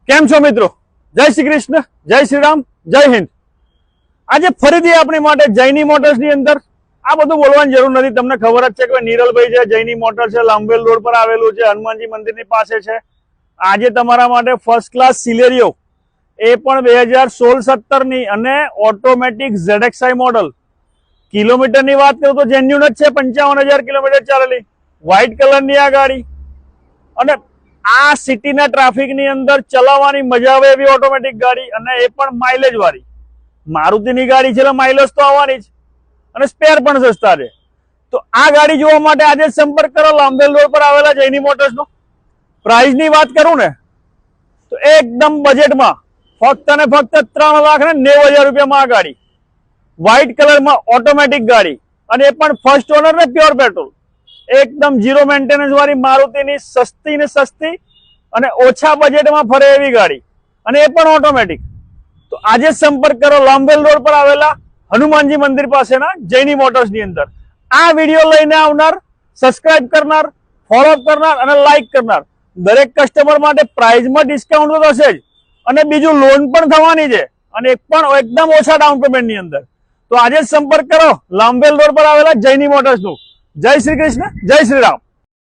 કેમ છો મિત્રો? જય શ્રી કૃષ્ણ, જય શ્રી રામ, જય હિન્દ. આજે ફરીથી આપણી માટે જૈની મોટર્સ ની અંદર આ બધું બોલવાની જરૂર નથી. તમને ખબર જ છે કે નીરલભાઈ છે, જૈની મોટર્સ છે, લાંબેલ રોડ પર આવેલું છે, હનુમાનજી મંદિરની પાસે છે. આજે તમારા માટે ફર્સ્ટ ક્લાસ સિલેરિયો, એ પણ 2016-17 ની અને ઓટોમેટિક ZXi મોડલ. કિલોમીટરની વાત કરું તો જેન્યુન જ છે, 55,000 કિલોમીટર ચાલેલી, વ્હાઇટ કલરની આ ગાડી. અને આ સિટીના ટ્રાફિકની અંદર ચલાવવાની મજા આવે એવી ઓટોમેટિક ગાડી, અને એ પણ માઇલેજ વાળી. મારુતિની ગાડી છે એટલે માઇલેજ તો આવવાની જ, અને સ્પેર પણ સસ્તા છે. તો આ ગાડી જોવા માટે આજે સંપર્ક કરો લાંબેલ રોડ પર આવેલા જૈની મોટર્સનો. પ્રાઇસની વાત કરું ને તો એકદમ બજેટમાં ફક્ત ને ફક્ત 3,90,000 રૂપિયામાં આ ગાડી, વ્હાઇટ કલરમાં ઓટોમેટિક ગાડી, અને એ પણ ફર્સ્ટ ઓનર ને પ્યોર પેટ્રોલ, એકદમ ઝીરો મેન્ટેનન્સ વાળી મારુતિની સસ્તી ને સસ્તી અને ઓછા બજેટમાં ફરે એવી ગાડી, અને એ પણ ઓટોમેટિક. તો આજે સંપર્ક કરો લાંબેલ રોડ પર આવેલા હનુમાનજી મંદિર પાસેના જૈની મોટર્સ ની અંદર. આ વિડીયો લઈને આવનાર, સબસ્ક્રાઇબ કરનાર, ફોલો કરનાર અને લાઈક કરનાર દરેક કસ્ટમર માટે પ્રાઇઝમાં ડિસ્કાઉન્ટ તો થશે જ, અને બીજું લોન પણ થવાની છે, અને એક પણ એકદમ ઓછા ડાઉન પેમેન્ટ ની અંદર. તો આજે જ સંપર્ક કરો લાંબેલ રોડ પર આવેલા જૈની મોટર્સ નું. જય શ્રી કૃષ્ણ, જય શ્રી રામ.